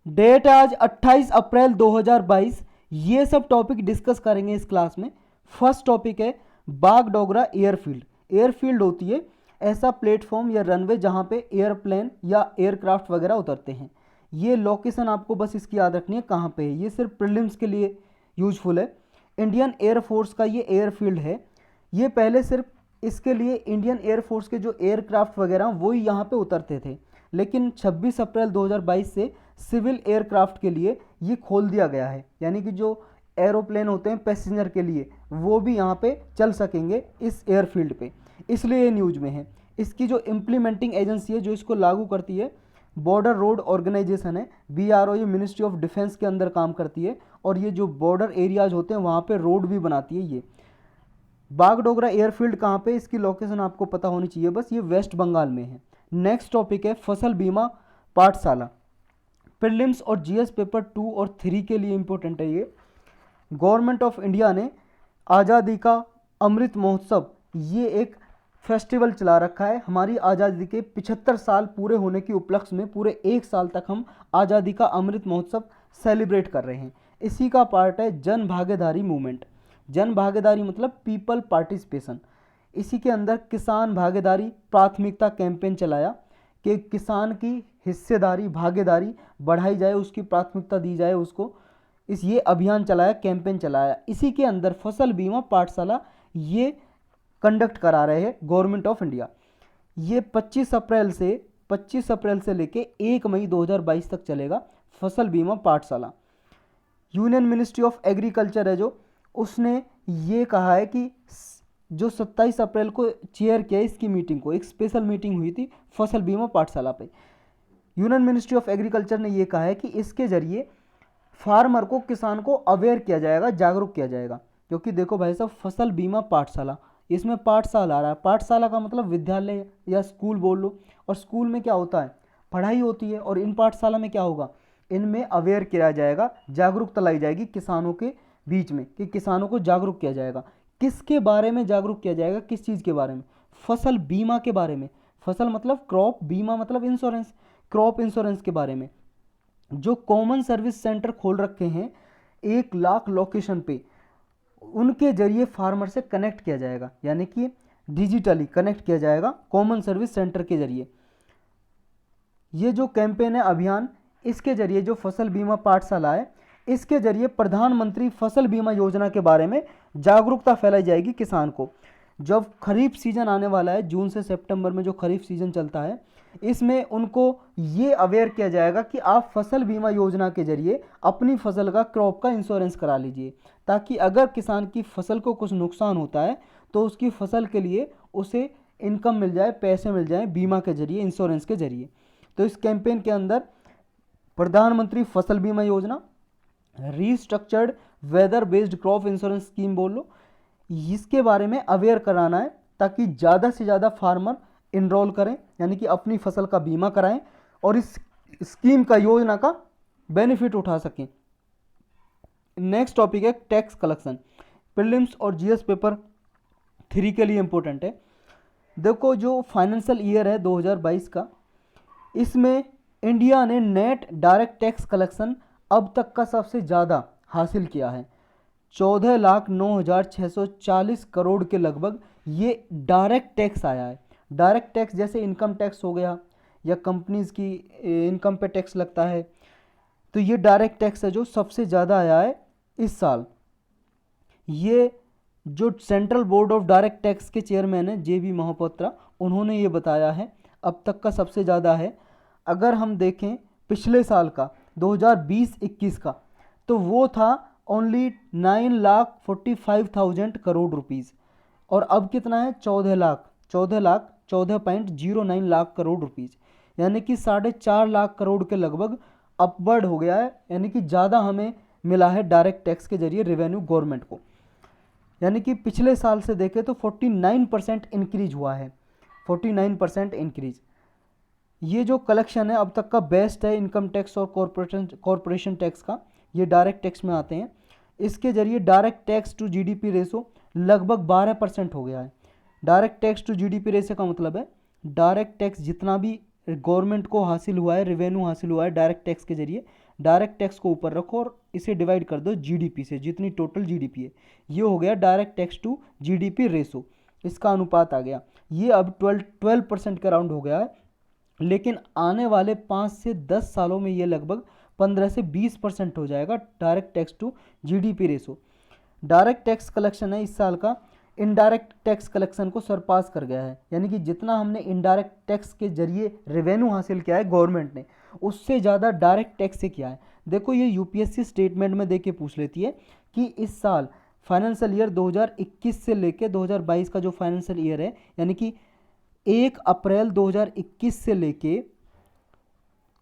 Date है आज 28 अप्रैल 2022। ये सब टॉपिक डिस्कस करेंगे इस क्लास में। फर्स्ट टॉपिक है बागडोगरा एयरफील्ड। एयरफील्ड होती है ऐसा प्लेटफॉर्म या रनवे जहाँ पे एयरप्लेन या एयरक्राफ्ट वगैरह उतरते हैं। ये लोकेशन आपको बस इसकी याद रखनी है कहाँ पे है, ये सिर्फ प्रीलिम्स के लिए यूजफुल है। इंडियन एयरफोर्स का ये एयरफील्ड है। ये पहले सिर्फ इसके लिए इंडियन एयरफोर्स के जो एयरक्राफ्ट वगैरह वो ही यहाँ पे उतरते थे, लेकिन 26 अप्रैल 2022 से सिविल एयरक्राफ्ट के लिए ये खोल दिया गया है, यानी कि जो एरोप्लेन होते हैं पैसेंजर के लिए वो भी यहाँ पे चल सकेंगे इस एयरफील्ड पे, इसलिए ये न्यूज में है। इसकी जो इम्प्लीमेंटिंग एजेंसी है जो इसको लागू करती है बॉर्डर रोड ऑर्गेनाइजेशन है, BRO। ये मिनिस्ट्री ऑफ डिफेंस के अंदर काम करती है और ये जो बॉर्डर एरियाज होते हैं वहाँ पे रोड भी बनाती है। ये बागडोगरा एयरफील्ड कहाँ पे, इसकी लोकेशन आपको पता होनी चाहिए बस, ये वेस्ट बंगाल में है। नेक्स्ट टॉपिक है फसल बीमा पाठशाला। प्रीलिम्स और GS पेपर 2 और 3 के लिए इंपॉर्टेंट है ये। गवर्नमेंट ऑफ इंडिया ने आज़ादी का अमृत महोत्सव ये एक फेस्टिवल चला रखा है। हमारी आज़ादी के 75 साल पूरे होने के उपलक्ष्य में पूरे एक साल तक हम आज़ादी का अमृत महोत्सव सेलिब्रेट कर रहे हैं। इसी का पार्ट है जन भागीदारी मूवमेंट। जन भागीदारी मतलब पीपल पार्टिसिपेशन। इसी के अंदर किसान भागीदारी प्राथमिकता कैंपेन चलाया कि किसान की हिस्सेदारी भागीदारी बढ़ाई जाए, उसकी प्राथमिकता दी जाए उसको। ये अभियान चलाया, कैंपेन चलाया। इसी के अंदर फसल बीमा पाठशाला ये कंडक्ट करा रहे हैं गवर्नमेंट ऑफ इंडिया। ये 25 अप्रैल से लेके 1 मई 2022 तक चलेगा फसल बीमा पाठशाला। यूनियन मिनिस्ट्री ऑफ एग्रीकल्चर है जो, उसने ये कहा है कि जो 27 अप्रैल को चेयर किया इसकी मीटिंग को, एक स्पेशल मीटिंग हुई थी फसल बीमा पाठशाला पे। यूनियन मिनिस्ट्री ऑफ एग्रीकल्चर ने ये कहा है कि इसके जरिए फार्मर को, किसान को अवेयर किया जाएगा, जागरूक किया जाएगा। क्योंकि देखो भाई साहब, फसल बीमा पाठशाला, इसमें पाठशाला आ रहा है। पाठशाला का मतलब विद्यालय या स्कूल बोल लो। और स्कूल में क्या होता है, पढ़ाई होती है। और इन पाठशाला में क्या होगा, इनमें अवेयर किया जाएगा, जागरूकता लाई जाएगी किसानों के बीच में, कि किसानों को जागरूक किया जाएगा। किसके बारे में जागरूक किया जाएगा, किस चीज़ के बारे में, फसल बीमा के बारे में। फसल मतलब क्रॉप, बीमा मतलब इंश्योरेंस, क्रॉप इंश्योरेंस के बारे में। जो कॉमन सर्विस सेंटर खोल रखे हैं 1 लाख लोकेशन पे, उनके जरिए फार्मर से कनेक्ट किया जाएगा, यानी कि डिजिटली कनेक्ट किया जाएगा कॉमन सर्विस सेंटर के जरिए। ये जो कैंपेन है, अभियान, इसके जरिए जो फसल बीमा पाठशाला है, इसके जरिए प्रधानमंत्री फसल बीमा योजना के बारे में जागरूकता फैलाई जाएगी किसान को। जब खरीफ सीजन आने वाला है, जून से सितंबर में जो खरीफ सीजन चलता है, इसमें उनको ये अवेयर किया जाएगा कि आप फसल बीमा योजना के जरिए अपनी फसल का, क्रॉप का इंश्योरेंस करा लीजिए, ताकि अगर किसान की फसल को कुछ नुकसान होता है तो उसकी फसल के लिए उसे इनकम मिल जाए, पैसे मिल जाए बीमा के जरिए, इंश्योरेंस के जरिए। तो इस कैंपेन के अंदर प्रधानमंत्री Fasal Bima Yojana, restructured weather based crop insurance scheme बोल लो, इसके बारे में अवेयर कराना है, ताकि ज़्यादा से ज़्यादा फार्मर इनरोल करें, यानी कि अपनी फसल का बीमा कराएं और इस स्कीम का, योजना का बेनिफिट उठा सकें। नेक्स्ट टॉपिक है टैक्स कलेक्शन। प्रीलिम्स और GS पेपर 3 के लिए इंपॉर्टेंट है। देखो, जो फाइनेंशियल ईयर है 2022 का, इसमें इंडिया ने नेट डायरेक्ट टैक्स कलेक्शन अब तक का सबसे ज़्यादा हासिल किया है। 14,09,640 करोड़ के लगभग ये डायरेक्ट टैक्स आया है। डायरेक्ट टैक्स जैसे इनकम टैक्स हो गया या कंपनीज की इनकम पे टैक्स लगता है, तो ये डायरेक्ट टैक्स है जो सबसे ज़्यादा आया है इस साल। ये जो central board of direct tax के चेयरमैन है JB मोहपात्रा, उन्होंने ये बताया है अब तक का सबसे ज़्यादा है। अगर हम देखें पिछले साल का 2020-21 का, तो वो था ओनली 9,45,000 करोड़ रुपीज़, और अब कितना है 14,09 लाख करोड़ रुपीज़, यानी कि 4.5 लाख करोड़ के लगभग अपवर्ड हो गया है, यानी कि ज़्यादा हमें मिला है डायरेक्ट टैक्स के जरिए रेवेन्यू गवर्नमेंट को। यानी कि पिछले साल से देखें तो 49% इंक्रीज हुआ है, 49% इंक्रीज। ये जो कलेक्शन है अब तक का बेस्ट है इनकम टैक्स और कॉरपोरेशन टैक्स का, ये डायरेक्ट टैक्स में आते हैं। इसके जरिए direct tax to GDP ratio लगभग 12% हो गया है। Direct tax to GDP ratio का मतलब है डायरेक्ट टैक्स जितना भी गवर्नमेंट को हासिल हुआ है, रेवेन्यू हासिल हुआ है डायरेक्ट टैक्स के जरिए, डायरेक्ट टैक्स को ऊपर रखो और इसे डिवाइड कर दो जीडीपी से, जितनी टोटल जीडीपी है। ये हो गया direct tax to GDP ratio, इसका अनुपात आ गया। ये अब 12% के अराउंड हो गया है, लेकिन आने वाले 5 से 10 सालों में ये लगभग 15 से 20% हो जाएगा direct tax to GDP ratio. Direct tax collection है इस साल का इनडायरेक्ट टैक्स कलेक्शन को सरपास कर गया है, यानी कि जितना हमने इनडायरेक्ट टैक्स के जरिए रेवेन्यू हासिल किया है गवर्नमेंट ने, उससे ज़्यादा डायरेक्ट टैक्स से किया है। देखो ये यूपीएससी स्टेटमेंट में देके पूछ लेती है कि इस साल फाइनेंशियल ईयर 2021 से लेके 2022 का जो फाइनेंशियल ईयर है, यानी कि 1 अप्रैल 2021 से लेके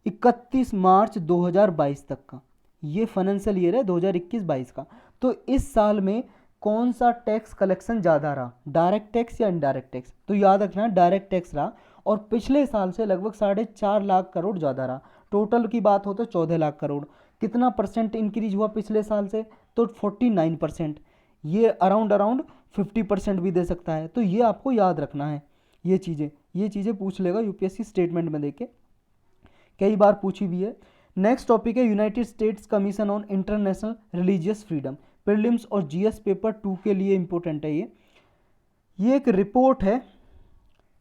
31 मार्च 2022 तक का ये फाइनेंशियल ईयर है 2021-22 का। तो इस साल में कौन सा टैक्स कलेक्शन ज़्यादा रहा, डायरेक्ट टैक्स या इनडायरेक्ट टैक्स? तो याद रखना डायरेक्ट टैक्स रहा, और पिछले साल से लगभग 4.5 लाख करोड़ ज़्यादा रहा। टोटल की बात हो तो 14 लाख करोड़। कितना परसेंट इंक्रीज हुआ पिछले साल से? तो 49%। ये अराउंड 50% भी दे सकता है। तो ये आपको याद रखना है, ये चीज़ें पूछ लेगा यूपीएससी स्टेटमेंट में देके, कई बार पूछी भी है। नेक्स्ट टॉपिक है United states commission on international religious freedom. Prelims और जीएस पेपर 2 के लिए इंपॉर्टेंट है ये एक रिपोर्ट है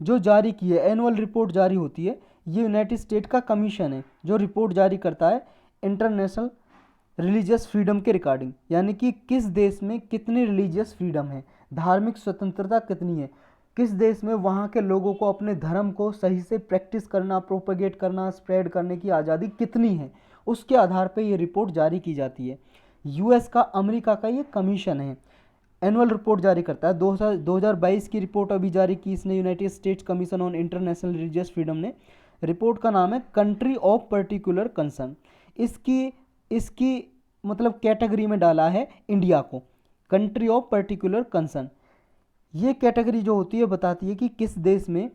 जो जारी की है, एनुअल रिपोर्ट जारी होती है। ये यूनाइटेड स्टेट का कमीशन है जो रिपोर्ट जारी करता है इंटरनेशनल रिलीजियस फ्रीडम के रिगार्डिंग, यानी कि किस देश में कितनी रिलीजियस फ्रीडम है, धार्मिक स्वतंत्रता कितनी है, किस देश में वहाँ के लोगों को अपने धर्म को सही से प्रैक्टिस करना, प्रोपेगेट करना, स्प्रेड करने की आज़ादी कितनी है, उसके आधार पर ये रिपोर्ट जारी की जाती है। यूएस का, अमेरिका का ये कमीशन है, एनुअल रिपोर्ट जारी करता है। 2022 की रिपोर्ट अभी जारी की इसने, United states commission on international religious freedom ने। रिपोर्ट का नाम है कंट्री ऑफ पर्टिकुलर कंसर्न। इसकी मतलब कैटेगरी में डाला है इंडिया को, कंट्री ऑफ पर्टिकुलर कंसर्न। ये कैटेगरी जो होती है बताती है कि किस देश में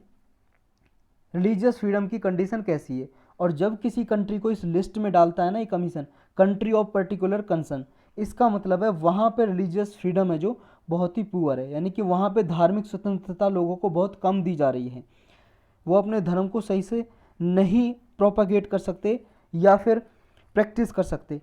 रिलीजियस फ्रीडम की कंडीशन कैसी है। और जब किसी कंट्री को इस लिस्ट में डालता है ना ये commission, country of particular concern, इसका मतलब है वहाँ पे रिलीजियस फ्रीडम है जो बहुत ही पुअर है, यानी कि वहाँ पे धार्मिक स्वतंत्रता लोगों को बहुत कम दी जा रही है, वो अपने धर्म को सही से नहीं प्रोपागेट कर सकते या फिर प्रैक्टिस कर सकते।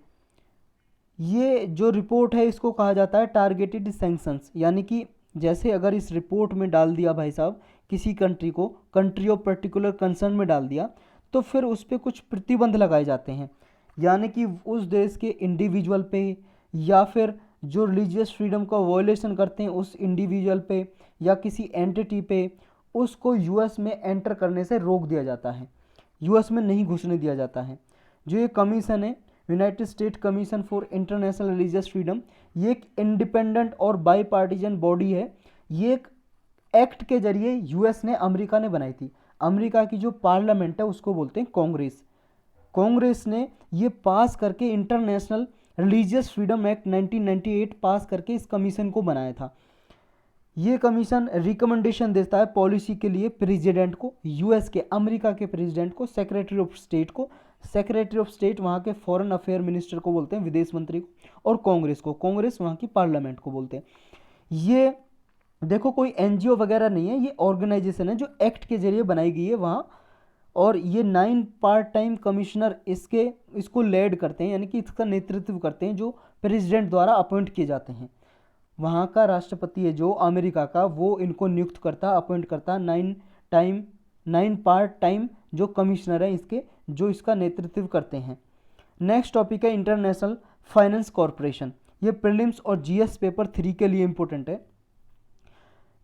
ये जो रिपोर्ट है इसको कहा जाता है टारगेटेड सैंक्शंस, यानी कि जैसे अगर इस रिपोर्ट में डाल दिया भाई साहब किसी कंट्री को कंट्री ऑफ पर्टिकुलर कंसर्न में डाल दिया, तो फिर उस पर कुछ प्रतिबंध लगाए जाते हैं, यानी कि उस देश के इंडिविजुअल पे या फिर जो रिलीजियस फ्रीडम का वायलेशन करते हैं उस इंडिविजुअल पे या किसी एंटिटी पे, उसको यूएस में एंटर करने से रोक दिया जाता है, यूएस में नहीं घुसने दिया जाता है। जो ये कमीशन है United state commission for international religious freedom, ये एक इंडिपेंडेंट और बाई पार्टीजन बॉडी है। ये एक एक्ट के जरिए यूएस ने, अमेरिका ने बनाई थी। अमेरिका की जो पार्लियामेंट है उसको बोलते हैं कांग्रेस। कांग्रेस ने ये पास करके इंटरनेशनल रिलीजियस फ्रीडम एक्ट 1998 पास करके इस कमीशन को बनाया था। ये कमीशन रिकमेंडेशन देता है पॉलिसी के लिए प्रेसिडेंट को, यूएस के, अमेरिका के प्रेसिडेंट को, सेक्रेटरी ऑफ स्टेट को, सेक्रेटरी ऑफ स्टेट वहाँ के फॉरेन अफेयर मिनिस्टर को बोलते हैं, विदेश मंत्री को, और कांग्रेस को, कांग्रेस वहाँ की पार्लियामेंट को बोलते हैं। ये देखो कोई एनजीओ वगैरह नहीं है, ये ऑर्गेनाइजेशन है जो एक्ट के जरिए बनाई गई है वहाँ, और ये 9 पार्ट टाइम कमिश्नर इसको लीड करते हैं, यानी कि इसका नेतृत्व करते हैं, जो प्रेसिडेंट द्वारा अपॉइंट किए जाते हैं। वहाँ का राष्ट्रपति है जो अमेरिका का, वो इनको नियुक्त करता, अपॉइंट करता। 9 पार्ट टाइम जो कमिश्नर है इसके, जो इसका नेतृत्व करते हैं। नेक्स्ट टॉपिक है इंटरनेशनल फाइनेंस कॉरपोरेशन। ये प्रीलिम्स और जीएस पेपर 3 के लिए इंपॉर्टेंट है।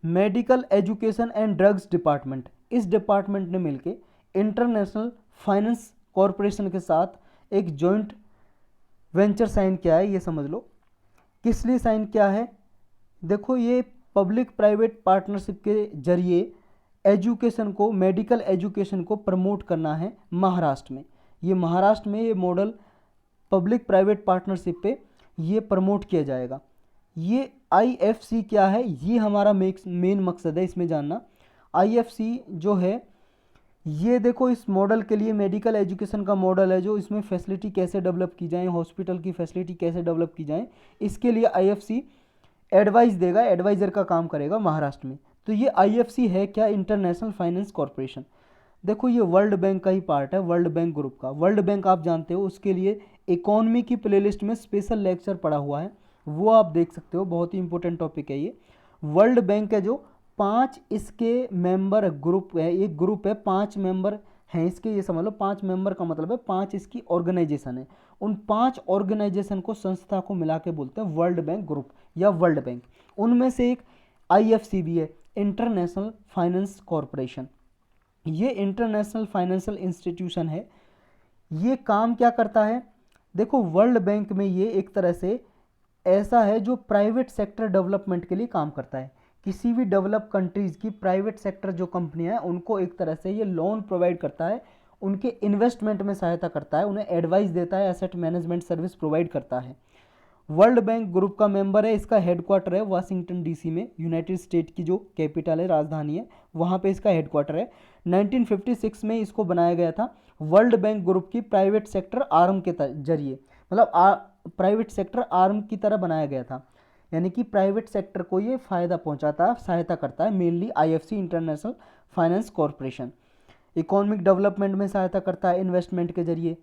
Medical education and drugs department, इस डिपार्टमेंट ने मिलकर इंटरनेशनल फाइनेंस कॉरपोरेशन के साथ एक जॉइंट वेंचर साइन किया है। ये समझ लो किस लिए साइन किया है। देखो ये पब्लिक प्राइवेट पार्टनरशिप के जरिए एजुकेशन को, मेडिकल एजुकेशन को प्रमोट करना है महाराष्ट्र में। ये महाराष्ट्र में ये मॉडल पब्लिक प्राइवेट पार्टनरशिप पे ये प्रमोट किया जाएगा। ये आईएफसी क्या है, ये हमारा मेन मकसद है इसमें जानना। आईएफसी जो है ये देखो इस मॉडल के लिए मेडिकल एजुकेशन का मॉडल है, जो इसमें फैसिलिटी कैसे डेवलप की जाए, हॉस्पिटल की फैसिलिटी कैसे डेवलप की जाए, इसके लिए आईएफसी एडवाइस देगा, एडवाइज़र का काम करेगा महाराष्ट्र में। तो ये आईएफसी है क्या, इंटरनेशनल फाइनेंस कॉरपोरेशन। देखो ये वर्ल्ड बैंक का ही पार्ट है, वर्ल्ड बैंक ग्रुप का। वर्ल्ड बैंक आप जानते हो, उसके लिए इकोनॉमी की प्लेलिस्ट में स्पेशल लेक्चर पड़ा हुआ है, वो आप देख सकते हो, बहुत ही इंपॉर्टेंट टॉपिक है ये। वर्ल्ड बैंक है जो 5 इसके मेंबर ग्रुप है, एक ग्रुप है 5 मेंबर हैं इसके, ये समझ लो 5 मेंबर का मतलब है 5 इसकी ऑर्गेनाइजेशन है। उन 5 ऑर्गेनाइजेशन को, संस्था को मिला के बोलते हैं वर्ल्ड बैंक ग्रुप या वर्ल्ड बैंक। उनमें से एक IFC भी है, इंटरनेशनल फाइनेंस कॉरपोरेशन। ये इंटरनेशनल फाइनेंशियल इंस्टीट्यूशन है। ये काम क्या करता है, देखो वर्ल्ड बैंक में ये एक तरह से ऐसा है जो प्राइवेट सेक्टर डेवलपमेंट के लिए काम करता है। किसी भी डेवलप कंट्रीज़ की प्राइवेट सेक्टर जो कंपनियां हैं उनको एक तरह से ये लोन प्रोवाइड करता है, उनके इन्वेस्टमेंट में सहायता करता है, उन्हें एडवाइस देता है, एसेट मैनेजमेंट सर्विस प्रोवाइड करता है। वर्ल्ड बैंक ग्रुप का मेंबर है, इसका हेडक्वार्टर है वाशिंगटन DC में, यूनाइटेड स्टेट की जो कैपिटल है, राजधानी है, वहाँ पे इसका हेडक्वार्टर है। 1956 में इसको बनाया गया था वर्ल्ड बैंक ग्रुप की प्राइवेट सेक्टर आर्म के जरिए, मतलब प्राइवेट सेक्टर आर्म की तरह बनाया गया था, यानी कि प्राइवेट सेक्टर को ये फ़ायदा पहुंचाता है, सहायता करता है, mainly IFC international finance corporation. Economic development में सहायता करता है इन्वेस्टमेंट के जरिए।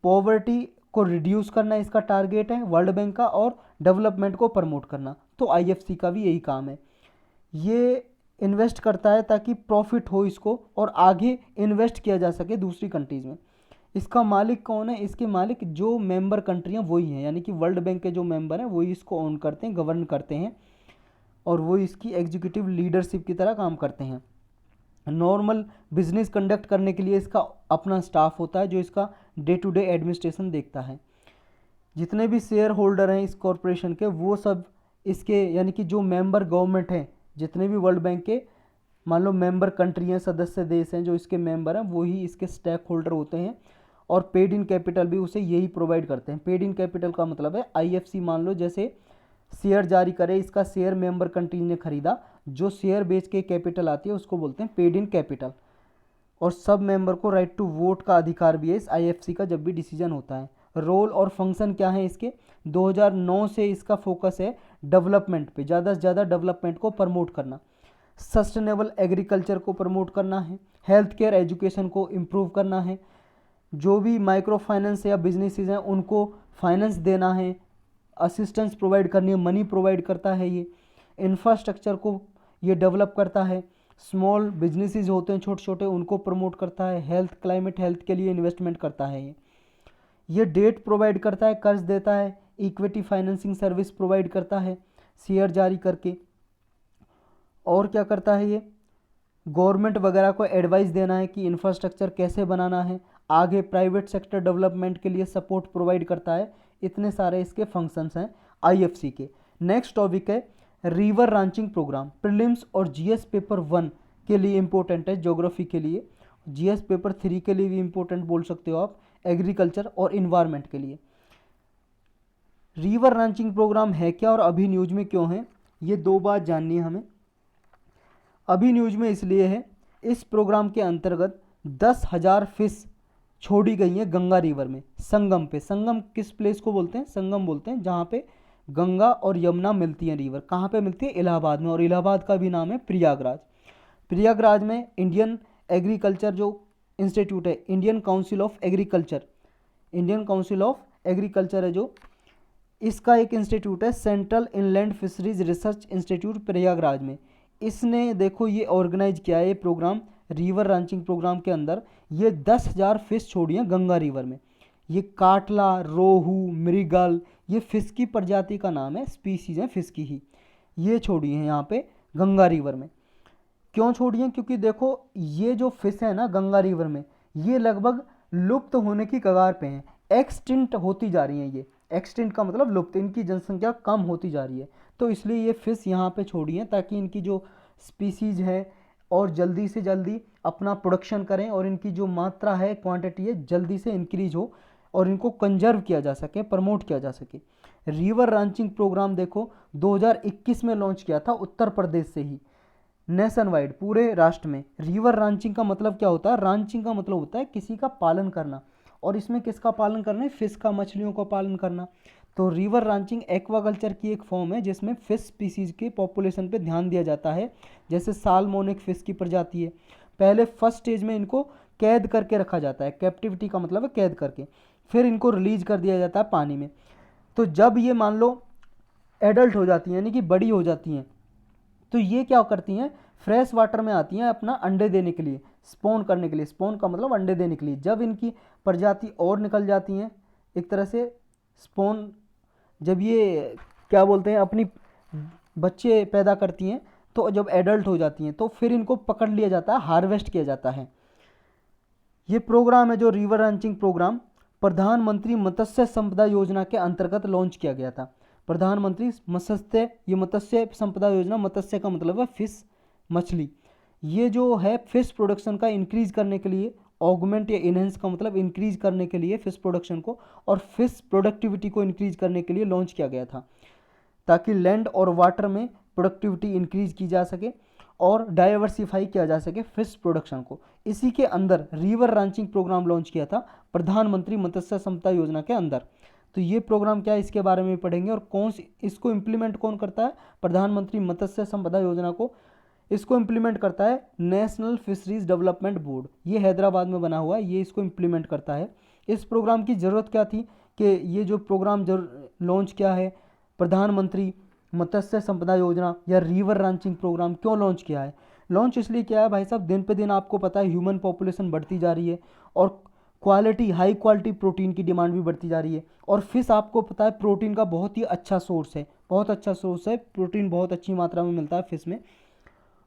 पॉवर्टी को रिड्यूस करना इसका टारगेट है वर्ल्ड बैंक का, और डेवलपमेंट को प्रमोट करना, तो IFC का भी यही काम है। ये इन्वेस्ट करता है ताकि प्रॉफिट हो इसको और आगे इन्वेस्ट किया जा सके दूसरी कंट्रीज़ में। इसका मालिक कौन है, इसके मालिक जो मेंबर कंट्रियां वही हैं, यानी कि वर्ल्ड बैंक के जो मेंबर हैं वही इसको ओन करते हैं, गवर्न करते हैं, और वो इसकी एग्जीक्यूटिव लीडरशिप की तरह काम करते हैं। नॉर्मल बिजनेस कंडक्ट करने के लिए इसका अपना स्टाफ होता है जो इसका डे टू डे एडमिनिस्ट्रेशन देखता है। जितने भी शेयर होल्डर हैं इस कॉरपोरेशन के, वो सब इसके, यानी कि जो मेंबर गवर्नमेंट हैं, जितने भी वर्ल्ड बैंक के मान लो मेंबर कंट्री हैं, सदस्य देश हैं, जो इसके मेंबर हैं वही इसके स्टेक होल्डर होते हैं। और पेड इन कैपिटल भी उसे यही प्रोवाइड करते हैं। पेड इन कैपिटल का मतलब है IFC मान लो जैसे शेयर जारी करे, इसका शेयर मेंबर कंट्री ने खरीदा, जो शेयर बेच के कैपिटल आती है उसको बोलते हैं पेड इन कैपिटल। और सब मेंबर को राइट टू वोट का अधिकार भी है इस IFC का जब भी डिसीजन होता है। रोल और फंक्शन क्या है इसके, 2009 से इसका फोकस है डेवलपमेंट पे, ज़्यादा से ज़्यादा डेवलपमेंट को प्रमोट करना, सस्टेनेबल एग्रीकल्चर को प्रमोट करना है, हेल्थ केयर एजुकेशन को इम्प्रूव करना है, जो भी माइक्रो फाइनेंस या बिजनेसेस हैं उनको फाइनेंस देना है, असिस्टेंस प्रोवाइड करनी है, मनी प्रोवाइड करता है ये। इंफ्रास्ट्रक्चर को ये डेवलप करता है, स्मॉल बिजनेसेस होते हैं छोटे छोटे उनको प्रमोट करता है, हेल्थ क्लाइमेट हेल्थ के लिए इन्वेस्टमेंट करता है ये डेट प्रोवाइड करता है, कर्ज देता है, इक्विटी फाइनेंसिंग सर्विस प्रोवाइड करता है शेयर जारी करके। और क्या करता है ये, गवर्नमेंट वगैरह को एडवाइस देना है कि इंफ्रास्ट्रक्चर कैसे बनाना है, आगे प्राइवेट सेक्टर डेवलपमेंट के लिए सपोर्ट प्रोवाइड करता है। इतने सारे इसके फंक्शंस हैं IFC के। नेक्स्ट टॉपिक है रिवर रांचिंग प्रोग्राम। प्रीलिम्स और GS पेपर 1 के लिए इंपॉर्टेंट है, ज्योग्राफी के लिए, GS पेपर 3 के लिए भी इंपॉर्टेंट बोल सकते हो आप, एग्रीकल्चर और इन्वायरमेंट के लिए। रिवर रांचिंग प्रोग्राम है क्या और अभी न्यूज में क्यों है, ये दो बात जाननी है हमें। अभी न्यूज में इसलिए है, इस प्रोग्राम के अंतर्गत 10,000 फिश छोड़ी गई हैं गंगा रिवर में, संगम पे। संगम किस प्लेस को बोलते हैं, संगम बोलते हैं जहाँ पे गंगा और यमुना मिलती हैं रिवर। कहाँ पे मिलती है, इलाहाबाद में, और इलाहाबाद का भी नाम है प्रयागराज। प्रयागराज में इंडियन एग्रीकल्चर जो इंस्टीट्यूट है, Indian council of agriculture, Indian council of agriculture है जो, इसका एक इंस्टीट्यूट है central inland fisheries research institute Prayagraj में। इसने देखो ये ऑर्गेनाइज किया है ये प्रोग्राम, रिवर रांचिंग प्रोग्राम के अंदर ये 10,000 फिश छोड़ी हैं गंगा रिवर में। ये काटला, रोहू, मृगल, ये फिश की प्रजाति का नाम है, स्पीसीज है फिश की ही, ये छोड़ी हैं यहाँ पे गंगा रिवर में। क्यों छोड़ी हैं, क्योंकि देखो ये जो फिश है ना गंगा रिवर में, ये लगभग लुप्त होने की कगार पे हैं, एक्सटिंक्ट होती जा रही हैं। ये एक्सटिंक्ट का मतलब लुप्त, इनकी जनसंख्या कम होती जा रही है, तो इसलिए ये फिश यहाँ पे छोड़ी हैं ताकि इनकी जो स्पीसीज है और जल्दी से जल्दी अपना प्रोडक्शन करें और इनकी जो मात्रा है, क्वांटिटी है, जल्दी से इंक्रीज हो और इनको कंजर्व किया जा सके, प्रमोट किया जा सके। रिवर रांचिंग प्रोग्राम देखो 2021 में लॉन्च किया था उत्तर प्रदेश से ही, नेशन वाइड, पूरे राष्ट्र में। रिवर रांचिंग का मतलब क्या होता है, रांचिंग का मतलब होता है किसी का पालन करना, और इसमें किसका पालन करना है, फिश का, मछलियों का पालन करना। तो रिवर रांचिंग एक्वाकल्चर की एक फॉर्म है जिसमें फिश स्पीसीज के पॉपुलेशन पे ध्यान दिया जाता है। जैसे साल्मोनिक फिश की प्रजाति है, पहले फर्स्ट स्टेज में इनको कैद करके रखा जाता है, कैप्टिविटी का मतलब है कैद करके, फिर इनको रिलीज कर दिया जाता है पानी में। तो जब ये मान लो एडल्ट हो जाती हैं यानी कि बड़ी हो जाती हैं, तो ये क्या करती हैं, फ्रेश वाटर में आती हैं अपना अंडे देने के लिए, स्पॉन करने के लिए, स्पॉन का मतलब अंडे देने के लिए। जब इनकी प्रजाति और निकल जाती हैं एक तरह से स्पॉन, जब ये क्या बोलते हैं अपनी बच्चे पैदा करती हैं, तो जब एडल्ट हो जाती हैं तो फिर इनको पकड़ लिया जाता है, हार्वेस्ट किया जाता है। ये प्रोग्राम है जो रिवर रैंचिंग प्रोग्राम प्रधानमंत्री मत्स्य संपदा योजना के अंतर्गत लॉन्च किया गया था। प्रधानमंत्री मत्स्य संपदा योजना, मत्स्य का मतलब है फिश, मछली। ये जो है फिश प्रोडक्शन का इंक्रीज करने के लिए, ऑगमेंट या इनहेंस का मतलब इंक्रीज करने के लिए फिश प्रोडक्शन को और फिश प्रोडक्टिविटी को इंक्रीज करने के लिए लॉन्च किया गया था, ताकि लैंड और वाटर में प्रोडक्टिविटी इंक्रीज की जा सके और डाइवर्सिफाई किया जा सके फिश प्रोडक्शन को। इसी के अंदर रिवर रैंचिंग प्रोग्राम लॉन्च किया था प्रधानमंत्री मत्स्य संपदा योजना के अंदर। तो ये प्रोग्राम क्या है इसके बारे में पढ़ेंगे, और इसको इम्प्लीमेंट कौन करता है, प्रधानमंत्री मत्स्य संपदा योजना को इसको इम्प्लीमेंट करता है नेशनल फिशरीज डेवलपमेंट बोर्ड। ये हैदराबाद में बना हुआ है, ये इसको इम्प्लीमेंट करता है। इस प्रोग्राम की ज़रूरत क्या थी कि ये जो प्रोग्राम लॉन्च किया है प्रधानमंत्री मत्स्य संपदा योजना या रिवर रैंचिंग प्रोग्राम, क्यों लॉन्च किया है? लॉन्च इसलिए किया है भाई साहब, दिन पे दिन आपको पता है ह्यूमन पॉपुलेशन बढ़ती जा रही है और हाई क्वालिटी प्रोटीन की डिमांड भी बढ़ती जा रही है। और फिश आपको पता है प्रोटीन का बहुत ही अच्छा सोर्स है, बहुत अच्छा सोर्स है, प्रोटीन बहुत अच्छी मात्रा में मिलता है फिश में।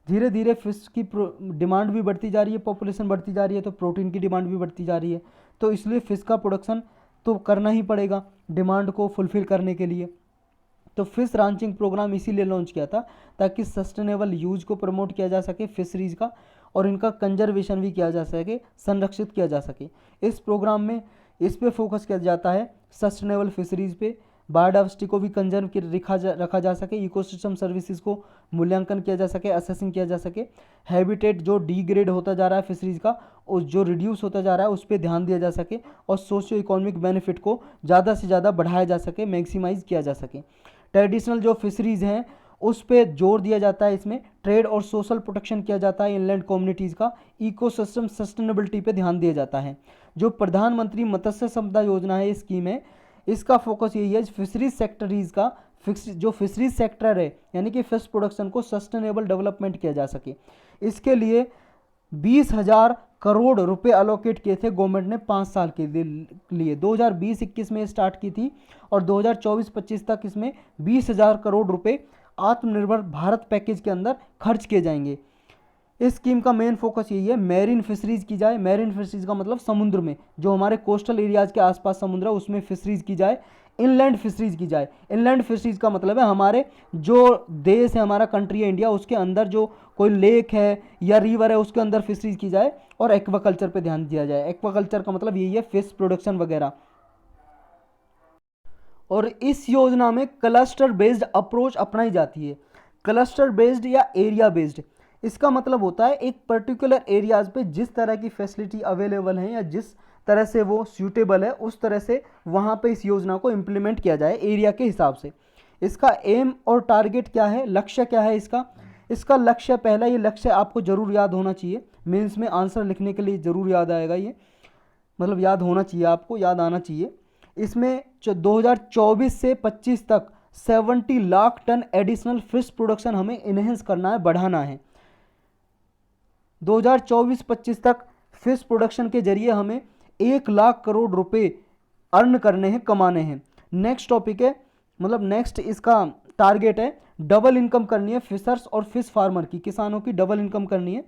धीरे धीरे फिश की डिमांड भी बढ़ती जा रही है, पॉपुलेशन बढ़ती जा रही है, तो प्रोटीन की डिमांड भी बढ़ती जा रही है। तो इसलिए फिश का प्रोडक्शन तो करना ही पड़ेगा डिमांड को फुलफिल करने के लिए। तो फिश रैंचिंग प्रोग्राम इसीलिए लॉन्च किया था ताकि सस्टेनेबल यूज को प्रमोट किया जा सके फिशरीज का, और इनका कंजर्वेशन भी किया जा सके, संरक्षित किया जा सके। इस प्रोग्राम में इस पे फोकस किया जाता है सस्टेनेबल फिशरीज पे, बायोडाइवर्सिटी को भी कंजर्व रखा जा सके, इकोसिस्टम सर्विसेज को मूल्यांकन किया जा सके, असेसिंग किया जा सके, हैबिटेट जो डिग्रेड होता जा रहा है फिशरीज का और जो रिड्यूस होता जा रहा है उस पर ध्यान दिया जा सके, और सोशियो इकोनॉमिक बेनिफिट को ज़्यादा से ज़्यादा बढ़ाया जा सके, मैक्सिमाइज किया जा सके। ट्रेडिशनल जो फिशरीज हैं उस पर जोर दिया जाता है, इसमें ट्रेड और सोशल प्रोटेक्शन किया जाता है इनलैंड कम्युनिटीज़ का, इकोसिस्टम सस्टेनेबिलिटी पे ध्यान दिया जाता है। जो प्रधानमंत्री मत्स्य संपदा योजना है स्कीम है, इसका फोकस यही है फिशरीज सेक्टरीज का, जो फिशरीज सेक्टर है यानी कि फिश प्रोडक्शन को सस्टेनेबल डेवलपमेंट किया जा सके। इसके लिए 20,000 करोड़ रुपए अलोकेट किए थे गवर्नमेंट ने 5 साल के लिए। 2020-21 में स्टार्ट की थी और 2024-25 तक इसमें 20,000 करोड़ रुपए आत्मनिर्भर भारत पैकेज के अंदर खर्च किए जाएंगे। इस स्कीम का मेन फोकस यही है मैरीन फिशरीज की जाए। मैरीन फिशरीज का मतलब समुद्र में, जो हमारे कोस्टल एरियाज के आसपास समुद्र है उसमें फिशरीज की जाए। इनलैंड फिशरीज की जाए। इनलैंड फिशरीज का मतलब है हमारे जो देश है, हमारा कंट्री है इंडिया, उसके अंदर जो कोई लेक है या रिवर है उसके अंदर फिशरीज की जाए और एक्वाकल्चर पे ध्यान दिया जाए। एक्वाकल्चर का मतलब यही है फिश प्रोडक्शन वगैरह। और इस योजना में क्लस्टर बेस्ड अप्रोच अपनाई जाती है। क्लस्टर बेस्ड या एरिया बेस्ड, इसका मतलब होता है एक पर्टिकुलर एरियाज पे जिस तरह की फैसिलिटी अवेलेबल है या जिस तरह से वो सूटेबल है उस तरह से वहाँ पे इस योजना को इम्प्लीमेंट किया जाए एरिया के हिसाब से। इसका एम और टारगेट क्या है, लक्ष्य क्या है इसका लक्ष्य, पहला ये लक्ष्य आपको ज़रूर याद होना चाहिए, मेंस में आंसर लिखने के लिए ज़रूर याद आएगा, ये मतलब याद होना चाहिए, आपको याद आना चाहिए। इसमें 2024 से 25 तक 70 lakh tonne additional fish production हमें इनहेंस करना है, बढ़ाना है। 2024-25 तक फिश प्रोडक्शन के जरिए हमें 1 लाख करोड़ रुपए अर्न करने हैं, कमाने हैं। नेक्स्ट टॉपिक है, मतलब नेक्स्ट इसका टारगेट है डबल इनकम करनी है फिशर्स और फिश फार्मर की, किसानों की डबल इनकम करनी है।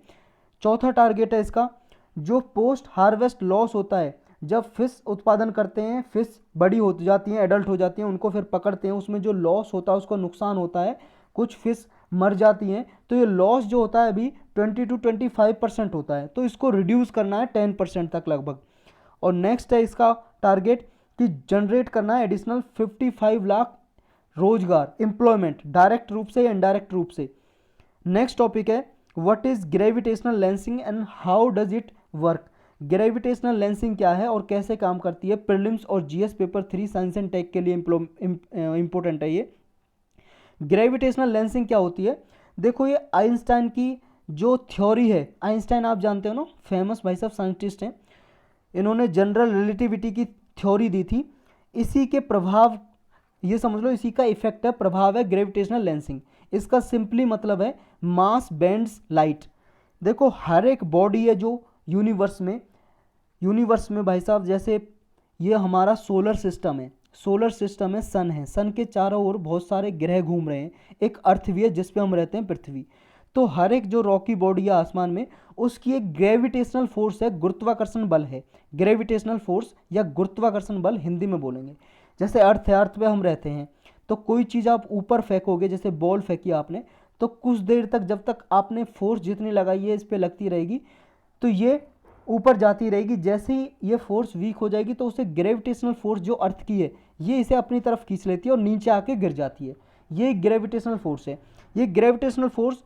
चौथा टारगेट है इसका, जो पोस्ट हार्वेस्ट लॉस होता है, जब फिश उत्पादन करते हैं, फिश बड़ी हो जाती हैं, एडल्ट हो जाती हैं, उनको फिर पकड़ते हैं, उसमें जो लॉस होता है, उसको नुकसान होता है, कुछ फिश मर जाती हैं, तो ये लॉस जो होता है अभी 20 to 25% होता है, तो इसको रिड्यूस करना है 10% तक लगभग। और नेक्स्ट है इसका टारगेट कि जनरेट करना है एडिशनल 55 लाख रोजगार, एम्प्लॉयमेंट, डायरेक्ट रूप से या इनडायरेक्ट रूप से। नेक्स्ट टॉपिक है what is gravitational lensing and how does it work. Gravitational lensing क्या है और कैसे काम करती है, प्रीलिम्स और GS paper 3 science and tech के लिए इंपॉर्टेंट है ये। ग्रेविटेशनल लेंसिंग क्या होती है, देखो ये आइंस्टाइन की जो थ्योरी है, आइंस्टाइन आप जानते हो ना, फेमस भाई साहब साइंटिस्ट हैं, इन्होंने जनरल रिलेटिविटी की थ्योरी दी थी। इसी के प्रभाव, ये समझ लो इसी का इफेक्ट है, प्रभाव है ग्रेविटेशनल लेंसिंग। इसका सिंपली मतलब है मास बेंड्स लाइट। देखो हर एक बॉडी है जो यूनिवर्स में भाई साहब, जैसे ये हमारा सोलर सिस्टम है, सन है, सन के चारों ओर बहुत सारे ग्रह घूम रहे हैं, एक अर्थ भी है जिस पे हम रहते हैं, पृथ्वी। तो हर एक जो रॉकी बॉडी है आसमान में, उसकी एक ग्रेविटेशनल फोर्स है, गुरुत्वाकर्षण बल है। ग्रेविटेशनल फोर्स या गुरुत्वाकर्षण बल हिंदी में बोलेंगे। जैसे अर्थ है, अर्थ पे हम रहते हैं, तो कोई चीज़ आप ऊपर फेंकोगे, जैसे बॉल फेंकी आपने, तो कुछ देर तक जब तक आपने फोर्स जितनी लगाई है इस पर लगती रहेगी, तो ये ऊपर जाती रहेगी। जैसे ही ये फोर्स वीक हो जाएगी तो उसे ग्रेविटेशनल फोर्स जो अर्थ की है, ये इसे अपनी तरफ खींच लेती है और नीचे आके गिर जाती है। ये ग्रेविटेशनल फोर्स है। ये ग्रेविटेशनल फोर्स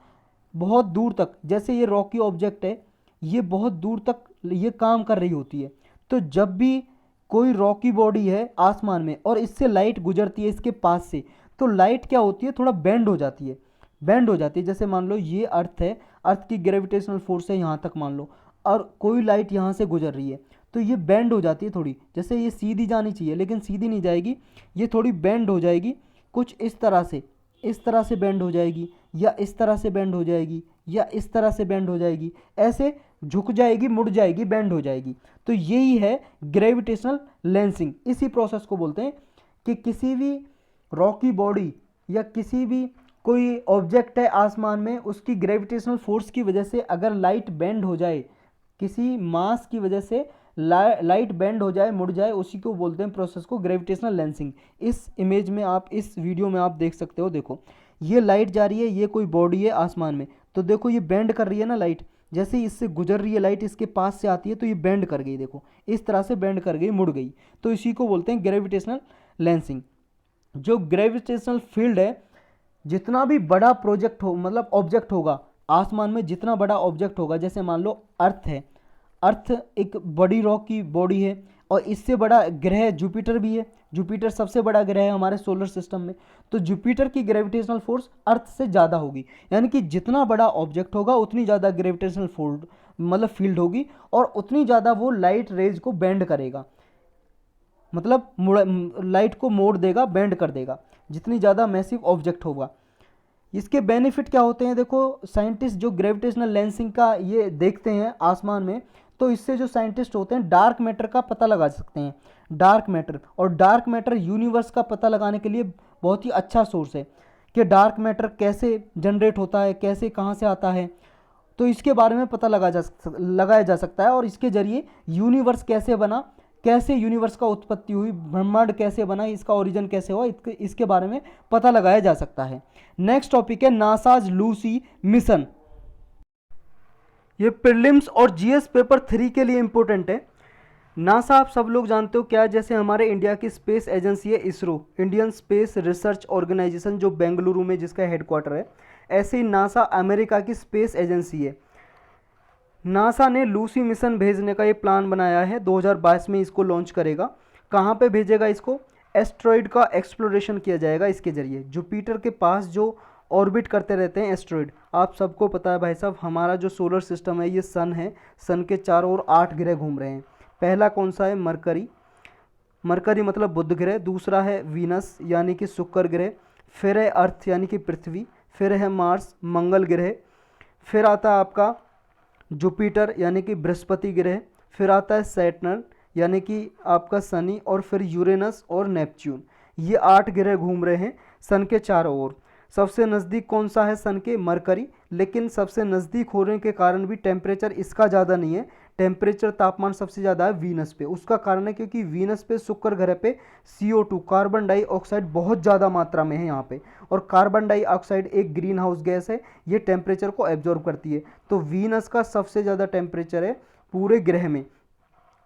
बहुत दूर तक, जैसे ये रॉकी ऑब्जेक्ट है, ये बहुत दूर तक ये काम कर रही होती है। तो जब भी कोई रॉकी बॉडी है आसमान में और इससे लाइट गुजरती है इसके पास से, तो लाइट क्या होती है, थोड़ा बेंड हो जाती है, जैसे मान लो ये अर्थ है, अर्थ की ग्रेविटेशनल फोर्स है यहाँ तक मान लो, और कोई लाइट यहाँ से गुजर रही है, तो ये बेंड हो जाती है थोड़ी। जैसे ये सीधी जानी चाहिए लेकिन सीधी नहीं जाएगी, ये थोड़ी बेंड हो जाएगी, कुछ इस तरह से बेंड हो जाएगी, या इस तरह से बेंड हो जाएगी, या इस तरह से बेंड हो जाएगी, ऐसे झुक जाएगी, मुड़ जाएगी, बेंड हो जाएगी। तो यही है ग्रेविटेशनल लेंसिंग। इसी प्रोसेस को बोलते हैं कि किसी भी रॉकी बॉडी या किसी भी कोई ऑब्जेक्ट है आसमान में, उसकी ग्रेविटेशनल फोर्स की वजह से अगर लाइट बेंड हो जाए, किसी मास की वजह से लाइट बेंड हो जाए, मुड़ जाए, उसी को बोलते हैं प्रोसेस को ग्रेविटेशनल लेंसिंग। इस इमेज में आप, इस वीडियो में आप देख सकते हो, देखो ये लाइट जा रही है, ये कोई बॉडी है आसमान में, तो देखो ये बेंड कर रही है ना लाइट, जैसे ही इससे गुजर रही है लाइट, इसके पास से आती है तो ये बेंड कर गई, देखो इस तरह से बेंड कर गई, मुड़ गई, तो इसी को बोलते हैं ग्रेविटेशनल लेंसिंग। जो ग्रेविटेशनल फील्ड है, जितना भी बड़ा प्रोजेक्ट हो, मतलब ऑब्जेक्ट होगा आसमान में, जितना बड़ा ऑब्जेक्ट होगा, जैसे मान लो अर्थ है, अर्थ एक बड़ी रॉक की बॉडी है, और इससे बड़ा ग्रह जुपिटर भी है, जुपिटर सबसे बड़ा ग्रह है हमारे सोलर सिस्टम में, तो जुपिटर की ग्रेविटेशनल फोर्स अर्थ से ज़्यादा होगी। यानी कि जितना बड़ा ऑब्जेक्ट होगा उतनी ज़्यादा ग्रेविटेशनल फोर्स, मतलब फील्ड होगी, और उतनी ज़्यादा वो लाइट रेज को बेंड करेगा, मतलब लाइट को मोड़ देगा, बेंड कर देगा, जितनी ज़्यादा मैसिव ऑब्जेक्ट होगा। इसके बेनिफिट क्या होते हैं, देखो साइंटिस्ट जो ग्रेविटेशनल लेंसिंग का ये देखते हैं आसमान में, तो इससे जो साइंटिस्ट होते हैं डार्क मैटर का पता लगा सकते हैं, डार्क मैटर। और डार्क मैटर यूनिवर्स का पता लगाने के लिए बहुत ही अच्छा सोर्स है कि डार्क मैटर कैसे जनरेट होता है, कैसे कहाँ से आता है, तो इसके बारे में पता लगाया जा सकता है। और इसके जरिए यूनिवर्स कैसे बना, कैसे यूनिवर्स का उत्पत्ति हुई, ब्रह्मांड कैसे बना, इसका ओरिजिन कैसे हुआ, इसके बारे में पता लगाया जा सकता है। नेक्स्ट टॉपिक है नासाज लूसी मिशन। ये प्रीलिम्स और जीएस पेपर 3 के लिए इंपॉर्टेंट है। नासा आप सब लोग जानते हो क्या है, जैसे हमारे इंडिया की स्पेस एजेंसी है ISRO, Indian space research organisation, जो बेंगलुरु में जिसका हेडक्वार्टर है, ऐसे ही नासा अमेरिका की स्पेस एजेंसी है। नासा ने लूसी मिशन भेजने का ये प्लान बनाया है, 2022 में इसको लॉन्च करेगा। कहाँ पे भेजेगा इसको, एस्ट्रॉइड का एक्सप्लोरेशन किया जाएगा इसके जरिए। जुपिटर के पास जो ऑर्बिट करते रहते हैं एस्ट्रॉइड, आप सबको पता है भाई साहब, हमारा जो सोलर सिस्टम है ये सन है, सन के चारों ओर 8 ग्रह घूम रहे हैं। पहला कौन सा है, मरकरी, मरकरी मतलब बुध ग्रह। दूसरा है वीनस यानी कि शुक्र ग्रह। फिर है अर्थ यानी कि पृथ्वी। फिर है मार्स मंगल ग्रह। फिर आता है आपका जुपिटर यानी कि बृहस्पति ग्रह। फिर आता है सैटर्न यानी कि आपका शनि, और फिर यूरेनस और नेपच्यून। ये 8 ग्रह घूम रहे हैं सन के चारों ओर। सबसे नज़दीक कौन सा है सन के, मरकरी, लेकिन सबसे नज़दीक होने के कारण भी टेम्परेचर इसका ज़्यादा नहीं है, टेम्परेचर तापमान सबसे ज़्यादा है वीनस पे। उसका कारण है क्योंकि वीनस पे, शुक्र ग्रह पे CO2 कार्बन डाइऑक्साइड बहुत ज़्यादा मात्रा में है यहाँ पे, और कार्बन डाइऑक्साइड एक ग्रीन हाउस गैस है, ये टेम्परेचर को एब्जॉर्ब करती है। तो वीनस का सबसे ज़्यादा टेम्परेचर है पूरे ग्रह में।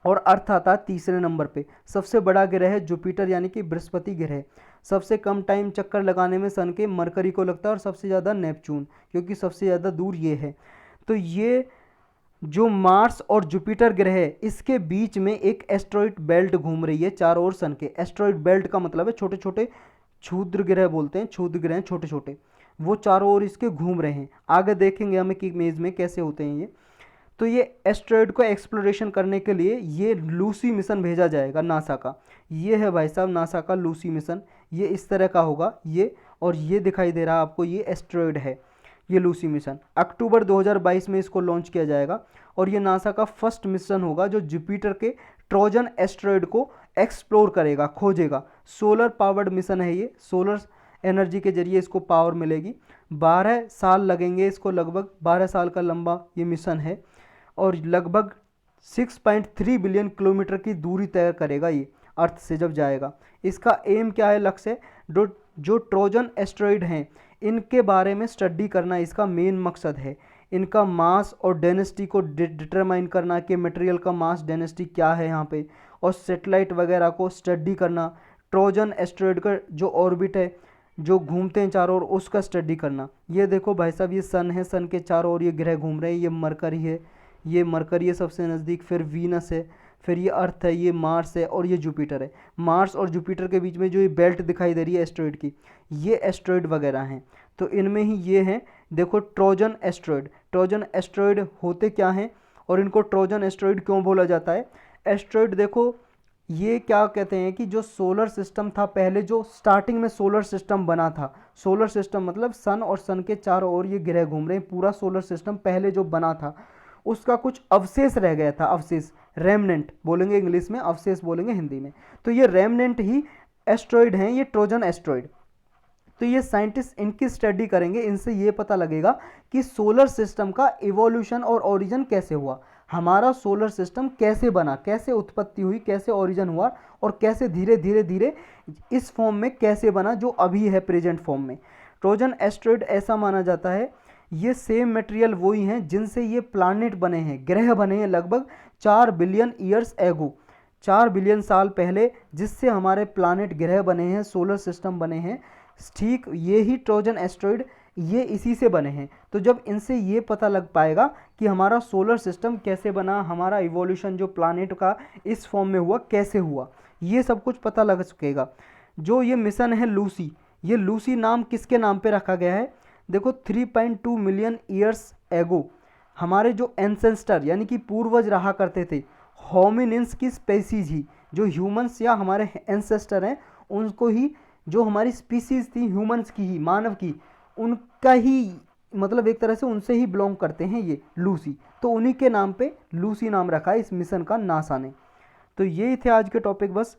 और अर्थ आता है तीसरे नंबर पे। सबसे बड़ा ग्रह है जुपिटर यानी कि बृहस्पति ग्रह। सबसे कम टाइम चक्कर लगाने में सन के मरकरी को लगता है, और सबसे ज़्यादा नेपच्यून, क्योंकि सबसे ज़्यादा दूर ये है। तो ये जो मार्स और जुपिटर ग्रह है, इसके बीच में एक एस्ट्रॉइड बेल्ट घूम रही है चारों ओर सन के। एस्ट्रॉइड बेल्ट का मतलब है छोटे छोटे क्षुद्र ग्रह बोलते हैं, क्षुद्र ग्रह छोटे छोटे, वो चारों ओर इसके घूम रहे हैं। आगे देखेंगे हम कि इमेज में कैसे होते हैं ये। तो ये एस्टेरॉयड को एक्सप्लोरेशन करने के लिए ये लूसी मिशन भेजा जाएगा नासा का। ये है भाई साहब नासा का लूसी मिशन, ये इस तरह का होगा ये, और ये दिखाई दे रहा है आपको, ये एस्टेरॉयड है, ये लूसी मिशन। अक्टूबर 2022 में इसको लॉन्च किया जाएगा और ये नासा का फर्स्ट मिशन होगा जो जुपिटर के ट्रोजन एस्टेरॉयड को एक्सप्लोर करेगा, खोजेगा। सोलर पावर्ड मिशन है ये, सोलर एनर्जी के जरिए इसको पावर मिलेगी। 12 साल लगेंगे इसको, लगभग 12 साल का लंबा ये मिशन है और लगभग 6.3 बिलियन किलोमीटर की दूरी तय करेगा ये अर्थ से जब जाएगा। इसका एम क्या है, लक्ष्य जो ट्रोजन एस्टेरॉयड हैं इनके बारे में स्टडी करना इसका मेन मकसद है। इनका मास और डेंसिटी को डिटरमाइन करना कि मटेरियल का मास डेंसिटी क्या है यहाँ पे, और सैटेलाइट वगैरह को स्टडी करना। ट्रोजन एस्टेरॉयड का जो ऑर्बिट है, जो घूमते हैं चारों ओर, उसका स्टडी करना। ये देखो भाई साहब, ये सन है, सन के चारों ओर ये ग्रह घूम रहे हैं। ये मरकरी है, ये मरकरी है सबसे नज़दीक, फिर वीनस है, फिर ये अर्थ है, ये मार्स है और ये जुपिटर है। मार्स और जुपिटर के बीच में जो ये बेल्ट दिखाई दे रही है एस्टेरॉयड की, ये एस्टेरॉयड वगैरह हैं। तो इनमें ही ये हैं, देखो ट्रोजन एस्टेरॉयड। ट्रोजन एस्टेरॉयड होते क्या हैं और इनको ट्रोजन एस्टेरॉयड क्यों बोला जाता है? एस्टेरॉयड देखो, ये क्या कहते हैं कि जो सोलर सिस्टम था पहले, जो स्टार्टिंग में सोलर सिस्टम बना था, सोलर सिस्टम मतलब सन और सन के चारों ओर ये ग्रह घूम रहे हैं, पूरा सोलर सिस्टम पहले जो बना था उसका कुछ अवशेष रह गया था, अवशेष, रेमनेंट बोलेंगे इंग्लिश में, अवशेष बोलेंगे हिंदी में। तो ये रेमनेंट ही एस्टेरॉयड हैं, ये ट्रोजन एस्टेरॉयड। तो ये साइंटिस्ट इनकी स्टडी करेंगे, इनसे ये पता लगेगा कि सोलर सिस्टम का इवोल्यूशन और ओरिजिन कैसे हुआ, हमारा सोलर सिस्टम कैसे बना, कैसे उत्पत्ति हुई, कैसे ओरिजिन हुआ और कैसे धीरे धीरे धीरे इस फॉर्म में कैसे बना जो अभी है प्रेजेंट फॉर्म में। ट्रोजन एस्टेरॉयड ऐसा माना जाता है, ये सेम मटेरियल वही हैं जिनसे ये प्लैनेट बने हैं, ग्रह बने हैं लगभग 4 बिलियन ईयर्स एगो, 4 बिलियन साल पहले, जिससे हमारे प्लैनेट ग्रह बने हैं, सोलर सिस्टम बने हैं। ठीक ये ही ट्रोजन एस्टेरॉयड, ये इसी से बने हैं। तो जब इनसे ये पता लग पाएगा कि हमारा सोलर सिस्टम कैसे बना, हमारा इवोल्यूशन जो प्लैनेट का इस फॉर्म में हुआ कैसे हुआ, ये सब कुछ पता लग सकेगा। जो ये मिशन है लूसी, ये लूसी नाम किसके नाम पे रखा गया है? देखो 3.2 मिलियन ईयर्स एगो हमारे जो एंसेस्टर यानी कि पूर्वज रहा करते थे, होमिनिन्स की स्पेसीज ही, जो ह्यूमंस या हमारे एंसेस्टर हैं उनको ही, जो हमारी स्पीसीज थी ह्यूमंस की ही, मानव की, उनका ही मतलब एक तरह से उनसे ही बिलोंग करते हैं ये लूसी। तो उन्हीं के नाम पे लूसी नाम रखा है इस मिशन का नासा ने। तो यही थे आज के टॉपिक बस।